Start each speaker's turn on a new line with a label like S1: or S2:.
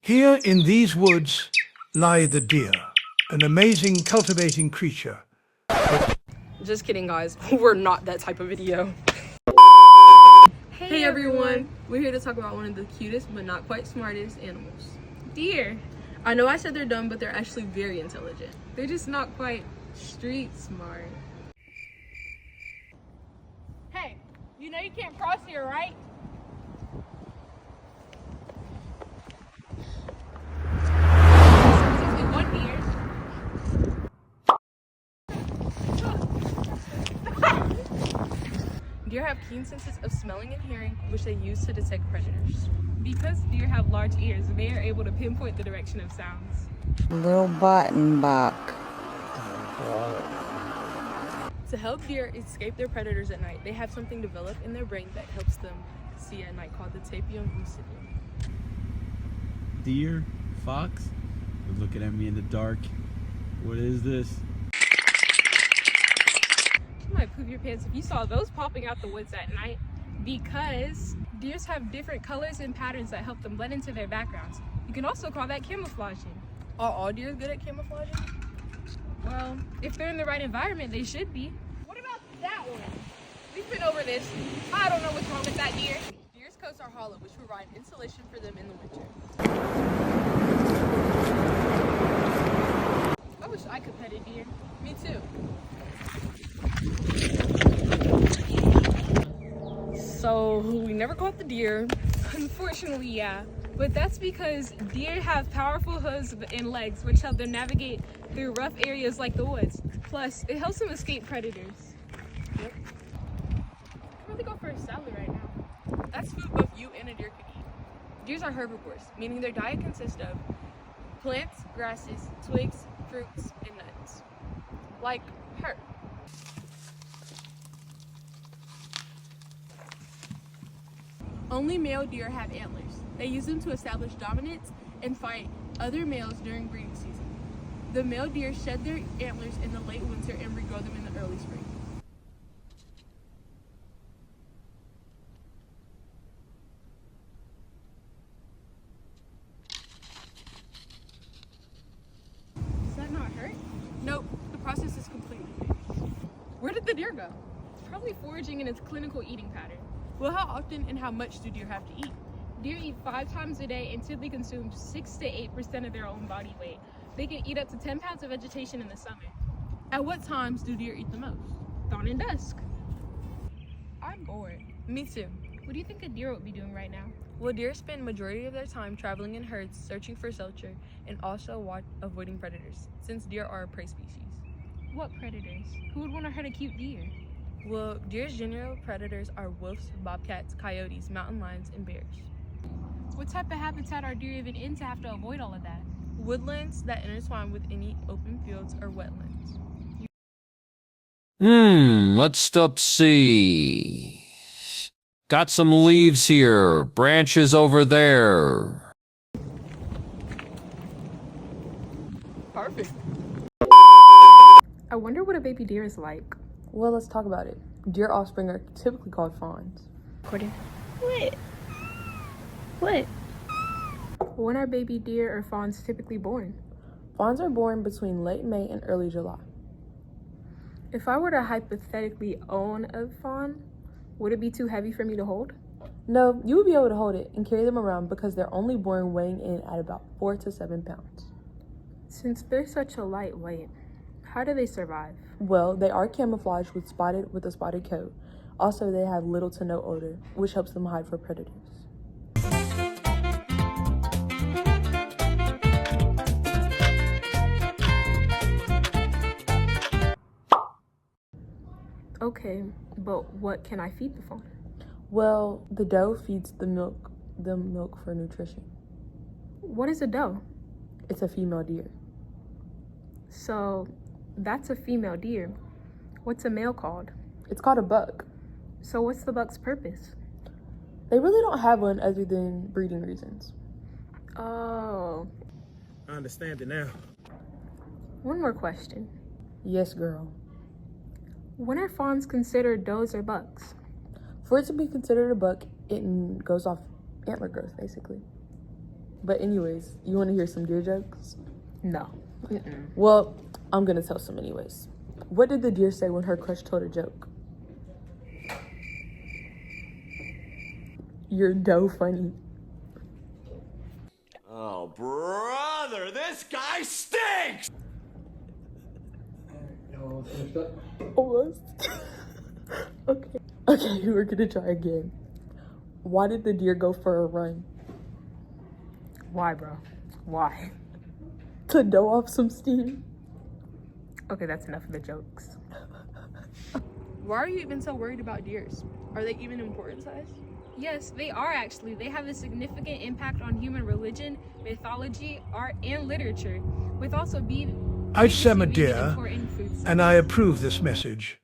S1: Here in these woods lie the deer, an amazing cultivating creature.
S2: Just kidding, guys. We're not that type of video. Hey everyone! We're here to talk about one of the cutest but not quite smartest animals.
S3: Deer.
S2: I know I said they're dumb, but they're actually very intelligent.
S3: They're just not quite street smart.
S4: Hey, you know you can't cross here, right? Specifically one deer.
S2: Deer have keen senses of smelling and hearing, which they use to detect predators.
S3: Because deer have large ears, they are able to pinpoint the direction of sounds.
S5: Little button buck.
S2: To help deer escape their predators at night, they have something developed in their brain that helps them see at night called the tapetum lucidum.
S6: Deer? Fox? They're looking at me in the dark. What is this?
S3: You might poop your pants if you saw those popping out the woods at night, because deers have different colors and patterns that help them blend into their backgrounds. You can also call that camouflaging.
S2: Are all deer good at camouflaging?
S3: Well, if they're in the right environment, they should be.
S4: What about that one? We've been over this. I don't know what's wrong with that deer.
S2: Deer's coats are hollow, which provide insulation for them in the winter.
S3: I wish I could pet a deer.
S2: Me too. So we never caught the deer.
S3: Unfortunately, yeah. But that's because deer have powerful hooves and legs, which help them navigate through rough areas like the woods. Plus, it helps them escape predators.
S2: Yep.
S3: I'd really go for a salad right now.
S2: That's food both you and a deer could eat. Deers are herbivores, meaning their diet consists of plants, grasses, twigs, fruits, and nuts. Like her. Only male deer have antlers. They use them to establish dominance and fight other males during breeding season. The male deer shed their antlers in the late winter and regrow them in the early spring.
S3: Does that not hurt?
S2: Nope, the process is completely finished. Where did the deer go?
S3: It's probably foraging in its clinical eating pattern.
S2: Well, how often and how much do deer have to eat?
S3: Deer eat 5 times a day and typically consume 6 to 8% of their own body weight. They can eat up to 10 pounds of vegetation in the summer.
S2: At what times do deer eat the most?
S3: Dawn and dusk.
S2: I'm bored. Me too.
S3: What do you think a deer would be doing right now?
S2: Well, deer spend majority of their time traveling in herds, searching for shelter, and also avoiding predators, since deer are a prey species.
S3: What predators? Who would want to hurt a cute deer?
S2: Well, deer's general predators are wolves, bobcats, coyotes, mountain lions, and bears.
S3: What type of habitat are deer even in to have to avoid all of that?
S2: Woodlands that intertwine with any open fields or wetlands.
S7: Let's see. Got some leaves here, branches over there.
S2: Perfect.
S3: I wonder what a baby deer is like.
S2: Well, let's talk about it. Deer offspring are typically called fawns.
S3: What? When are baby deer or fawns typically born?
S2: Fawns are born between late May and early July.
S3: If I were to hypothetically own a fawn, would it be too heavy for me to hold?
S2: No, you would be able to hold it and carry them around because they're only born weighing in at about 4 to 7 pounds.
S3: Since they're such a lightweight, how do they survive?
S2: Well, they are camouflaged with a spotted coat. Also, they have little to no odor, which helps them hide from predators.
S3: Okay, but what can I feed the fawn?
S2: Well, the doe feeds the milk for nutrition.
S3: What is a doe?
S2: It's a female deer.
S3: So, that's a female deer. What's a male called?
S2: It's called a buck.
S3: So what's the buck's purpose?
S2: They really don't have one other than breeding reasons.
S3: Oh.
S1: I understand it now.
S3: One more question.
S2: Yes, girl.
S3: When are fawns considered does or bucks?
S2: For it to be considered a buck, it goes off antler growth, basically.
S8: But anyways, you want to hear some deer jokes?
S3: No.
S8: Well, I'm gonna tell some anyways. What did the deer say when her crush told a joke? You're dough funny.
S9: Oh, brother, this guy stinks!
S8: Almost. Okay. Okay, we're gonna try again. Why did the deer go for a run?
S3: Why, bro? Why?
S8: To dough off some steam.
S3: Okay, that's enough of the jokes.
S2: Why are you even so worried about deers? Are they even important to us?
S3: Yes, they are actually. They have a significant impact on human religion, mythology, art, and literature, with also being
S1: I am a
S3: being
S1: deer,
S3: important food source.
S1: and I approve this message.